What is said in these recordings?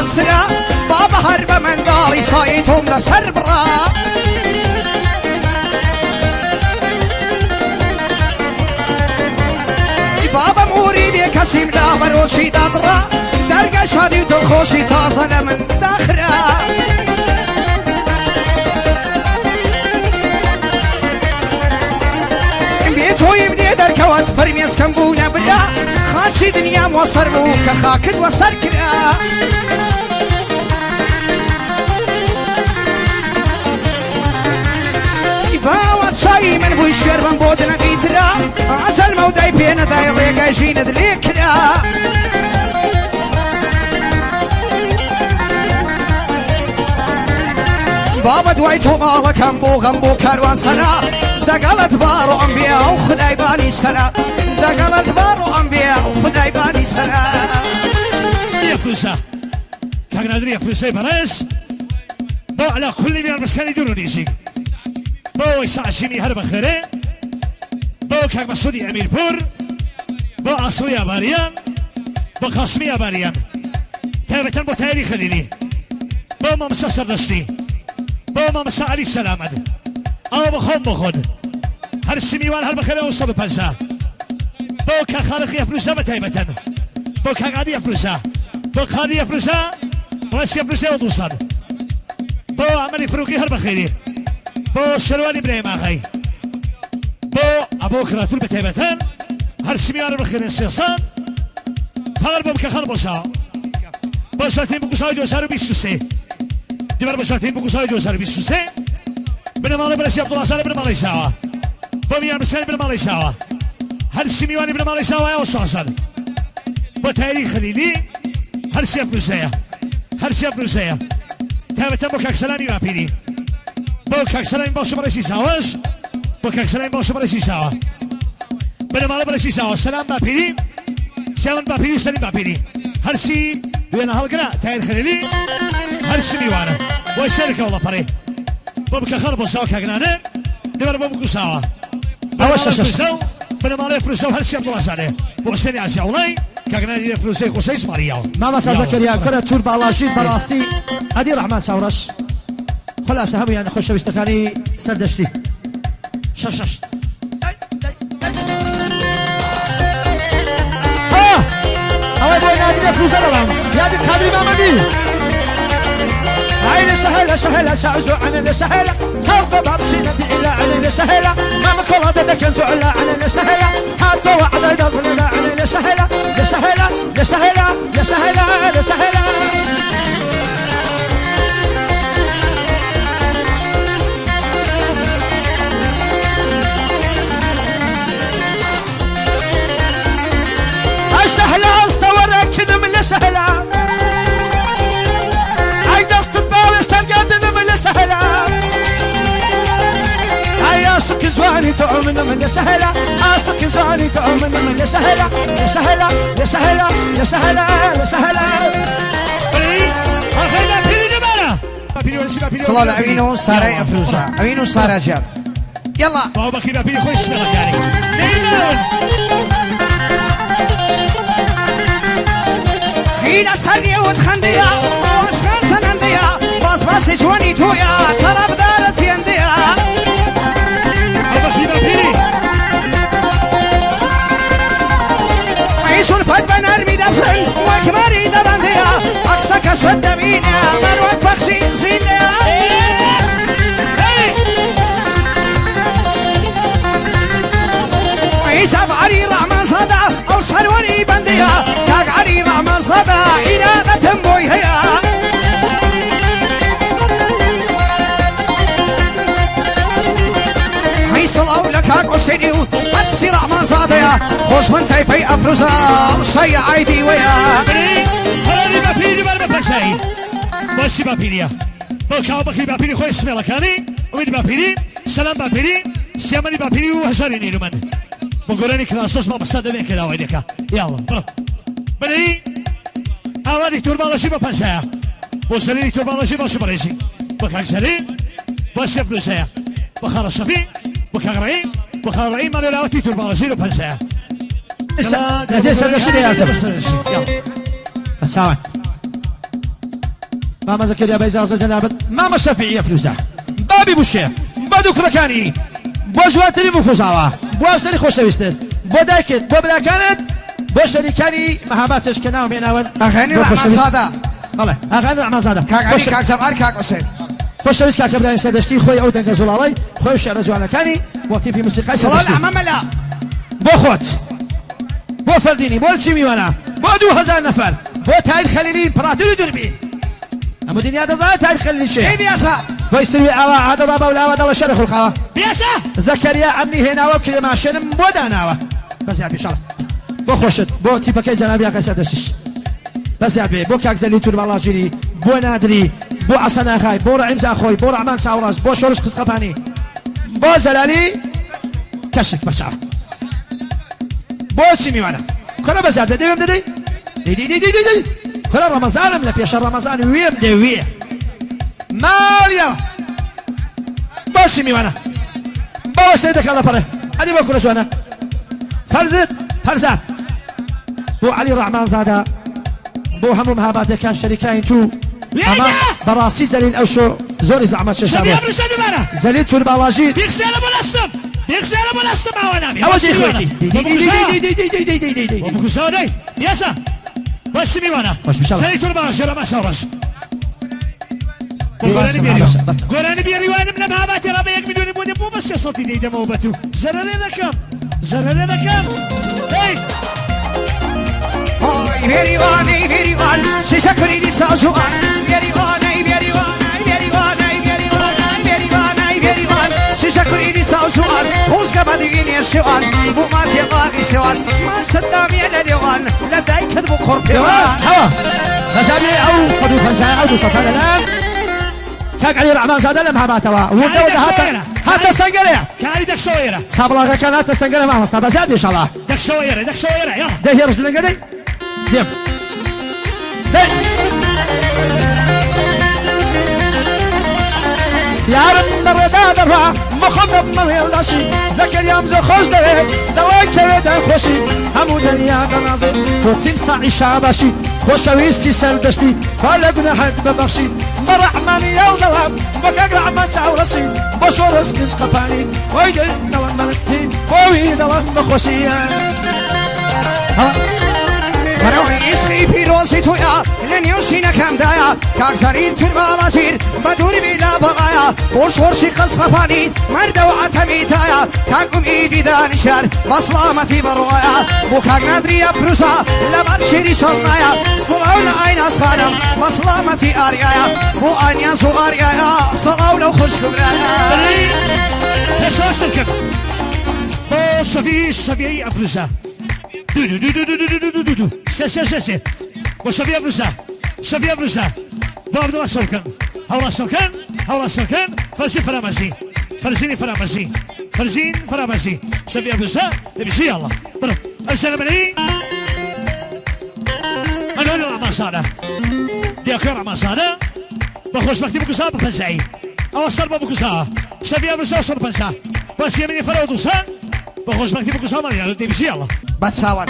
السرا بابا هرب من داري صايتهم لسر برا بابا موري بيك هسيم لا بروشي دادرا درقا شادي دلخوشي تازل من داخرا بيتوي من يدر كوات فرميس كمبونا بلا خاشي دنيا موصر بو كخاكد وصر كرا باور شاي من بو الشربن بودنا بيترا عسل موداي بينا داي ريقا جينا دليكرا بابا دويتو مالك همبو غمبو كاروان سنا دقلت بارو انبياء وخداي باني سنا دقلت بارو انبياء وخداي باني سنا يا فلوسة كان نادري يا فلوسة برس بو على كل من المسكن يدورو نيسيك بو يسعشيني هرب خيره بو كاك مسودي امير بور بو عصوية باريان بو خصمية باريان تابتن بو تاري خليلي بو ممسا سردستي بو ممسا علي سلامد او بخون بخود هر سميوان هر بخيره وصل بنسا بو كاك خالق يا فلوسة بتايبتن بو كاك عادي يا فلوسة بو خالي يا فلوسة ورس يا فلوسة ودوصل بو عملي فروقي هر بخيري بو شروان ابراهيم اخي بو ابوك راتول بتايبتن هر سميوان بخيرين سيصان فقر بو بكخان بوسا بو ساتين بو ساوي جو سارو بيسوسي ديبر بو ساتين بو ساوي جو سارو بيسوسي بن مالي برسي عبد الله سالم بن مالي ساوا بو ميان بسالم بن مالي ساوا هر سميوان بن مالي ساوا يا وصاصل بو تاريخ خليلي هر سيف فلوسيا هر سيف فلوسيا تابتن بو كاك سلامي ما بيني بو كاك سلامي باشو برسي ساواش بو كاك سلامي باشو برسي ساوا بن مالي برسي ساوا سلام ما بيني سلام ما بيني سلام ما بيني هر سي وينا هالقرا تاريخ خليلي هر سميوانا ويسالك والله بري بو بكخان بو ساوا كاغنانه دبر بو بكو ساوا أوش أوش بن مالي فلوسو هر سي عبد الله سالم بو سني اسيا والله كاغنانه فلوسي قصيص ماريا ماما زكريا كره تور بالاجي براستي هدي رحمن ساورش خلاص هم يعني خوش بيستكاني سردشتي شش ها هاي بوي نادي فلوس الان يا دي كادري مامدي عين سهله سهله سعزو عن السهله صاص باب سيدي الى عن السهله ماما كل هذا كنزو على عن السهله حتى وعد يدخل عن السهله يا سهله يا سهله يا سهله يا سهله السهله استورك كذا من السهله عيد استبال استرقد من السهله يا سك زواني تؤمن من السهله اسك زواني تؤمن من السهله يا سهله يا سهله يا سهله يا سهله صلاه العوينو ساري افلوسا عوينو ساري اجيال يلا بابا كذا بيني خوش اسمك يعني هنا سالي وتخنديا وش كان سننديا بس جواني تويا ترى بدارت ينديا بابا كذا بيني عيشون فتبا نرمي دبسل وكماري درنديا أقصك سد بينا مروك بخشي زينيا عيسى بعري رحمن صدى أو سروري بنديا كاك علي رحمن صدى إرادة بوي هيا عيسى لك كاك عسينيو أتسي رحمن صدى خوش من تيفي أفرزا وشي عيدي ويا هراني بابيني بار بفشاي باشي بابينيا بوكاو بكي بابيني خوش اسمه لكاني ومين بابيني سلام بابيني سيامني بابيني وهزاري نينو من بقولني كلاسوس ما بصدق بين كذا ويدك يلا برو بني أولي توربالشي بفشاي وسليني توربالشي باشي بريسي بكاك سلي باشي فلوسيا بخار الصفي بكاك رأي بخار رأي ما نلاقي توربالشي بفشاي زين سردشتي يا زلمه يلا السلام ماما زكريا بيزازة جنابت ماما شفيعية فلوسة بابي بوشي بدو كركاني بو جواتري بو كوزاوا بو أفسري خوش ويستر بو دايكت بو براكانت بو شريكاني مهاباتش كناو بيناون أغاني رحمة صادة والله أغاني رحمة صادة كاك علي كاك زمار كاك حسين خوش ويست كاك إبراهيم سدشتي خوي أو دنجا زلالي خوي الشعر زوالكاني وقتي في موسيقى صلاة سدشتي العمام لا بو خوت بو فرديني بو الشيمي وانا بو 2000 نفر بو تاي الخليلين براتوري دربي أما دنيا دزايا تاي الخليلين شيء اي بياسا ويستوي عوا هذا بابا ولا هذا شرخ الخوا بياسا زكريا عني هنا وبكي ما شنم بودانا بس يا بشار بو خوشت بو تيبا كي جنابي قصدش بس يا بو كاك زلي تور والله جري بو نادري بو عسنا خاي بو رعيم زاخوي بو رعمان ساوراس بو شورش قسقفاني بو زلالي كشك بشار بو سيمي وانا كنا بس يا دي كنا رمضان من بيش رمضان ويم دي ويه ماليا باشي وانا بابا سيدك الله فره أنا بكره شو أنا فرزات بو علي رحمن زاده بو هموم هاباته كان شركاين تو أما براسي زليل أو شو زوري زعمت شباب زليل تو البلاجين بيغسل ابو الاسم وانا أول شيء خويتي دي وبكوسا دي ياسا بس ميوانا زليل تو البلاجين ما سورس قراني بيريوان من مهاباتي ربيك بدون بودي بو بس صوتي دي دمو بتو زرلنا كم هاي بيريوان شكري دي سازوان بيريوان شكري دي سازوان وسك بدين يشوان بو ما تبغي شوان ما صدام يا ديوان لا داي كذب خرطوان هوا فشابي أو صدوق فنشاي أو صفان الآن كاك علي رحمن زاده لم هباتوا ودوده حتى سنجريا كاري دك شويره صابلا كانت سنجريا ما مصطفى زاد ان شاء الله دك شويره يلا ده هي رجل قدي ديم يا رب دردا درا مخضب ما يلاشي زكريا مز خوش ده دواي كده خوشي همو دنيا دنازي تو تمسع شابشي خوشويستي سردشتي فلقنا حد ببخشي مرحماني يا ولد بقى من ساورسي بشورس كيس قباني ويدي دلان ملتي وي دلان بخوشي فروي اسخي في روسي تويا لن يوشينا كم دايا كاك زرين تربا لازير بدوري بلا بغايا وش ورشي قص خفاني مرد وعتميتايا كاك ايدي دانشار بصلامتي بروايا وكاك نادري افروسا لبرشيري صلنايا صلاونا عين اصفانم بصلامتي اريايا بو انيا سو اريايا صلاونا وخش كبرايا هشاش الكب بو شبيه افروسا سي وشبيه بروسا باب دو سلكن هولا سلكن فرزين فرامسي شبيه بروسا بيشي الله برو ارسل مني انا ولا ما صار دي اكرا ما صار بخش مكتب بكوسا بفنسعي او صار بكوسا شبيه بروسا صار بفنسا بس يمني فرودوسا بخش مكتب بكوسا ما دي بيشي الله بتساوان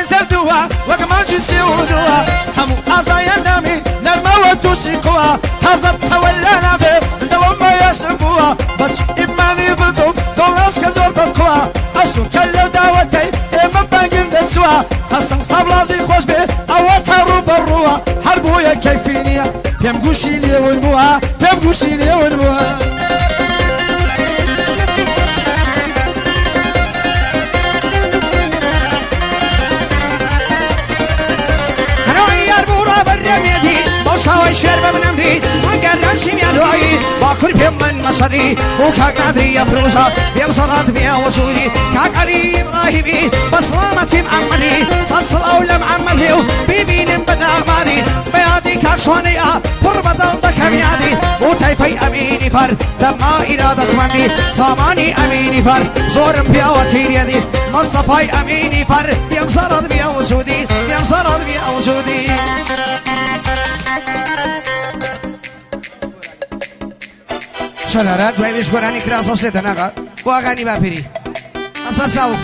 زردوها وكمان جنسي ودوها همو عصايا نامي نرموت وسيقوها حزب حولانا بيه دوم ما يسبوها بس إماني بلدوم دوراس كزور بقوها أسو كلو داوتي إما بانجن دسوها حسن صبلازي خوش بيه أوتا روبروها حربويا كيفينيا بيم قوشي لي ونبوها سوي شرب من أمري من قدران شميان رأي باكل بيم من مصري وكاك نادري يفروزا بيم صلاة بيا وسوري كاك علي إبراهيمي بصلامتي معمري صلصل أولى معمري بيبين بدا ماري بيادي كاك صونيا فربطل بكميادي وتيفي أميني فر دماء إرادة مني ساماني أميني فر زورم بيا وتير يدي مصطفى أميني فر بيم صلاة بيا وسودي شلارات دوایمیش گرانی کراس اصلت نگا و اغانی بافری اصل ساو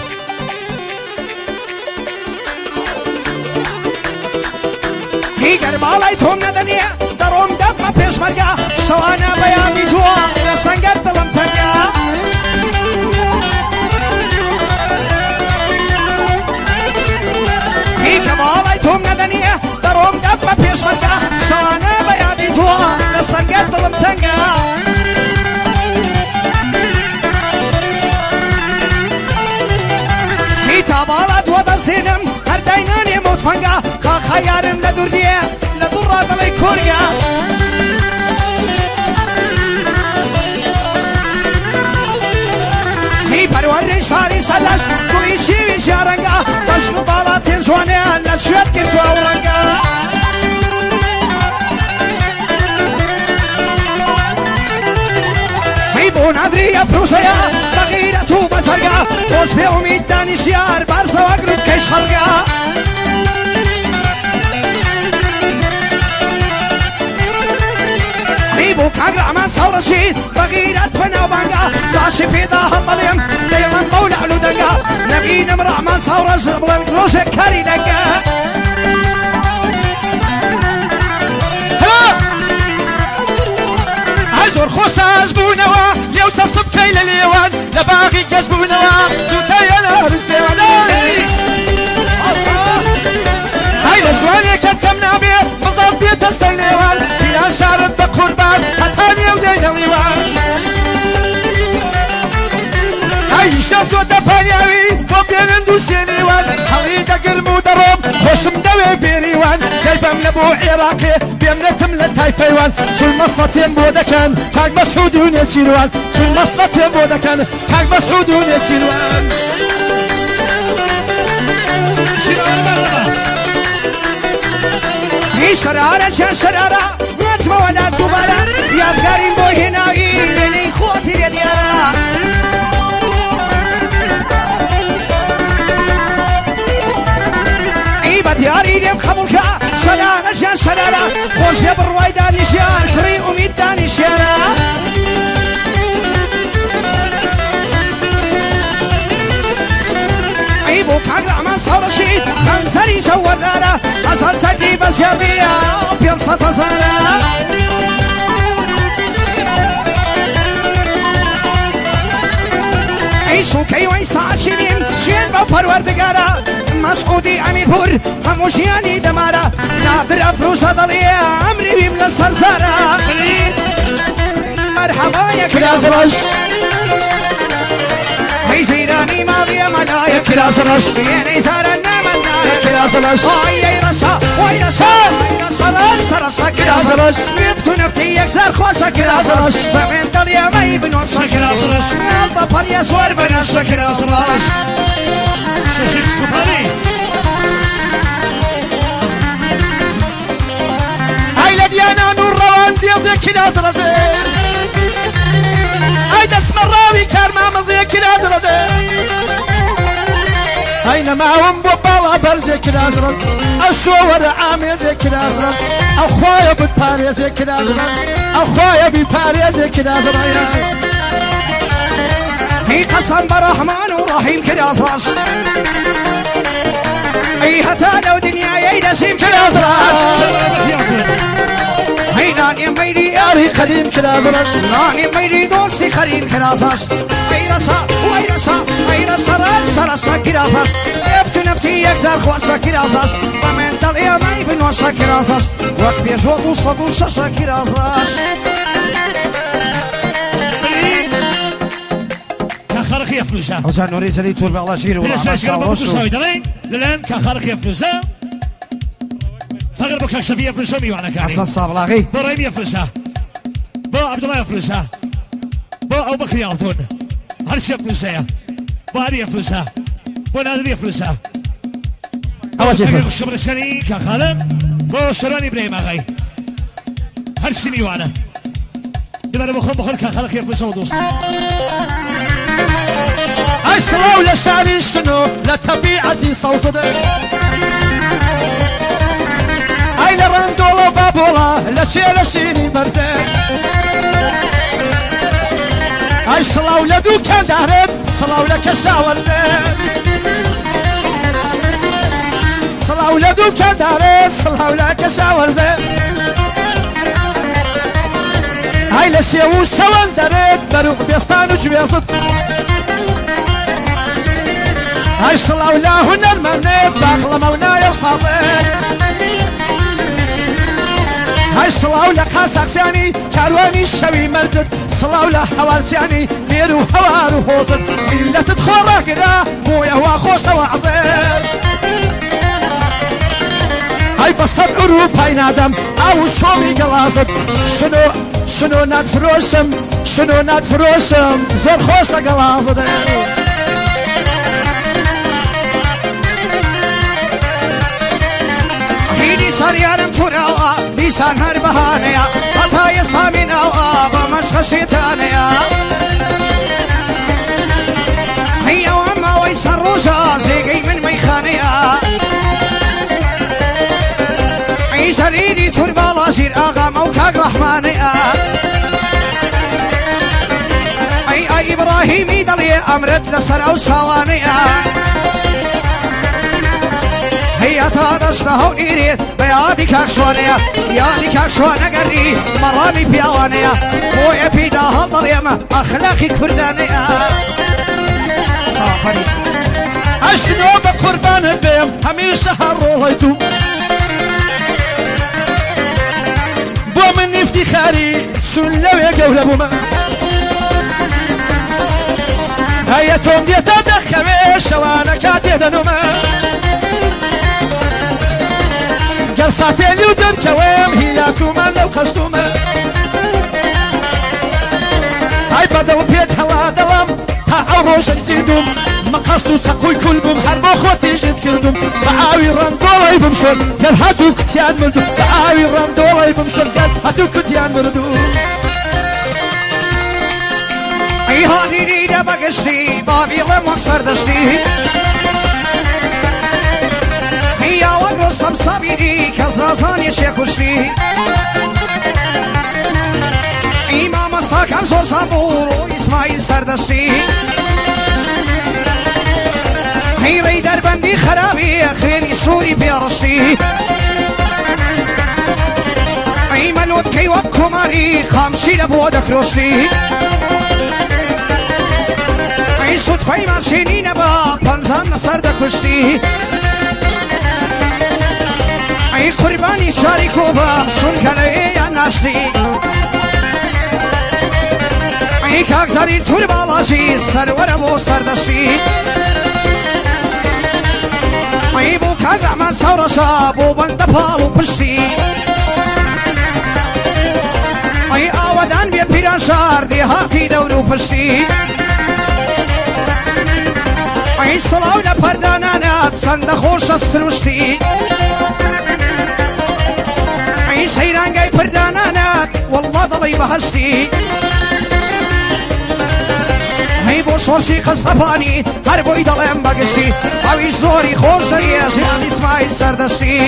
هی گرمالای تۆم نەدەنیە دەڕۆم دەبمە پێشمەرگە شەوانە بەیانی تۆوە لە سەنگەر دڵم تەنگە هی گەماڵای تۆم نەدەنیە دەڕۆم دەبمە پێشمەرگە شەوانە بەیانی تۆوە لە سەنگەر دڵم تەنگە هی تا باڵا تۆ دەرسێنم هەرداینانێ مۆتفەنگە کاخا یارم لە دووردیە لە دوڕ ڕادەڵی کۆرگە هی پەروەردەی شاری سەدەش کوڕی شێوی ژیارەنگە بەژن و باڵا تێن جوانەیە لە شوێت کردووە وڵەنگە هی بۆ نادری ئەفرۆشەیە بەغیرەت و بەسەرگە خۆش بێ ئومید دانیشیار بارسەوە گروتکەی شەڕگە بۆ کاگرە ئەمان ساوڕەشید بەغیرەت بەناوبانگە ساشی پێدا هەڵدەڵێم دەیڵەن بەو لەعلو دەنگە نەبینم ڕەحمان ساوڕەش بڵێن ڕۆژێک کاری دەنگە ئای زۆر خۆشاش بوونەوە لێو چەسب بکەی لە لێوان لە باغی گەشت بوونەوە جوتەیە لە هەرسێوانەی ئای لە جوانێکە کەم نابێ بزات بێتە سەر لێوان پیران شارت بە قوربان هەتا نێو دێنەویوان ئای شەم چۆتە پانیاوی تۆ پێوێن دووسێنیوان هەڵی دەگرم و دەڕۆم خۆشم دەوێ بێریوان دەیبەم لە بۆ عێراقێ بێم نەتم لە تایفەیوان چون مەسڵەتێم بۆ دەکەن کاک مەسعود و نێچیروان چون مەسڵەتێم بۆ دەکەن کاک مەسعود و نێچیروان هی شەرارە چەند شەرارە نێتمەوە لە دووبارە یادگاریم بۆ هێناوی وێنەی خۆتی لێ دیارە ئی بە دیاری لێم قەبوڵکە شەرارە چەند شەرارە خۆش بێ بڕوای دانیشیان کڕی ئومید دانیشیانە ئی بۆ کاگرە ئەمان ساوڕەشید ئەمسەری سەوەردارە ئەسەر سەردی بەسیێڕیە پێ سەد هەزارە ئەی سوکەی وەی ساشینیم شوێن بە پەروەردگارە مەسعودی ئەمیرپور هەموو ژیانی دەمارە نادر ئەفرۆشە دەڵێ ئەمری ویم لە سەرزارە مەرحەبا یەکراز ڕەش هی زەیرانی ماڵیە مەلایە کراز ڕەش وێنەی زارە نامەنایە کراز ڕەش ئای ڕەشە وای ڕەشە ڕەشە ڕەشە ڕەشە کراز ڕەش نفت و نفتی یەکسەر خۆشە کراز ڕەش بەمێن دڵیەمەی بنۆشە کراز ڕەش ناڵدە پەڵیە سوەر بەنەشە کراز ڕەش شەشێک سوپاری ئای لە دیانان و ڕەوان دێزێ کراز ڕەشێ ئای دەسمەڕاوی کارمامەزێ کراز ڕەدێ ئای نەماوم بۆ باڵا بەرزێ کراز ڕەد ئەو شۆوەرە ئامێزێ کراز ڕەد ئەو خۆیە بتپارێزێ کراز ڕەد ئەو خۆیە بیپارێزێ کراز ڕەیە هی قەسەم بە ڕەحمان و ڕەحیم کراز ڕەش ئەی هەتا لەو دنیایەی دەشیم کراز ڕەش هی نانێم مەیلی یاری قەدیم کراز ڕەد نانێم مەیلی دۆستی خەریم کراز ڕەش ئەی ڕەشە وای ڕەشە ئەی ڕەشە ڕەشە ڕەشە کراز ڕەش نفت و نفتی یەکسەر خۆشە کراز ڕەش بەمێن دڵیەمەی بنۆشە کراز ڕەش وەک پێشوە 206 کراز ڕەش كخارق يفلوسا حسن نوري زلي تور بالله شير بلا والله ساش قلبك وساوي درين للان كخارق يفلوسا فقر بك شفيه يفلوسا ميوانا كاري حسن صابلاغي بو ريم يفلوسا بو عبد الله يفلوسا بو ابو بكر يالتون هرش يفلوسا بو علي يفلوسا بو نادر يفلوسا أول شيء فقر الشمر الثاني كخالق بو شراني ابراهيم اغاي هرش ميوانا دبر بخل كخارق يفلوسا ودوس أسرع لشعري شنو لطبيعتي صوصدة أي لرندولا بابولا لشيني برزة أي صلاو لدو كان دارب صلاو لك شاورزة صلاو لدو كان داره سلاولا کشاورزه هاي لسيو سوال داره بروق بيستان وجويزت هاي سلاولا هنر منه باقلمه وناير صاصه هاي سلاولا خاساقسياني كارواني شوي مرزد سلاولا حوارسياني ميرو هوارو هوزد ملة تدخل كده مويا هو خوص وعزر هاي بصد أوروباي نادم أو شومي قلازد شنو نتفروسم زور خوصة قلازد سريان فراوا لسان هربهانيا حتى يصامنا بمشخ شيطانيا هيا وما ويسر روسا زيقي من ميخانيا عيسى ريدي تربى لازير اغا موكاك رحمانيا اي ابراهيمي دلي امرت لسر او سوانيا هي تادسته إيري بيادي كاكشوانيا يادي كاكشوانا قري مرامي بيوانيا مويا بيدا هالضل يما أخلاقي كردانيا صافري أشنو بقربان البيم هميشه هالروهيتو بو من افتخاري سلو يا قولة بوما هيا توم ديتا دخمي شوانا كاتي دنوما قرصاتي ودر كوام هيلاكوما لو قصدوما هاي بدو بيت هلا دوام ها عروش يزيدوم مقصو سقوي كل بوم حربو خوتي جد كردوم بعاوي رندولاي بمشون قال هاتو كتيان مردو بعاوي رندولاي بمشون قال هاتو كتيان مردو اي هاني ريدا بقشتي بابي لما سردشتي هيا وقصم صبيري كزرازان يشيخ وشتي إمام صاكم زور صبور وإسماعيل سردشتي هي بي دربندي خرابي خيري سوري بيرشتي أي ملوت كي وبكماري خامشي لبودك روشتي أي صدفي ماشيني نبا بنزام نسردك وشتي أي قرباني شاركو بام سنكني ناشتي أي كاكزاري تربالاشي سرور بو سردشتي أي بو كاك رحمن سورشا بو بند بالو پشتي أي آودان بي پیران شار دي هاتي دورو پشتي أي صلاو لپردانانات سند خوش سروشتي أي سيران جاي پردانانات والله ضلي بهشتي هي بو شورشي خصفاني هر بوي ضلم بقشتي أوي زوري خوش زريا زياد إسماعيل سردشتي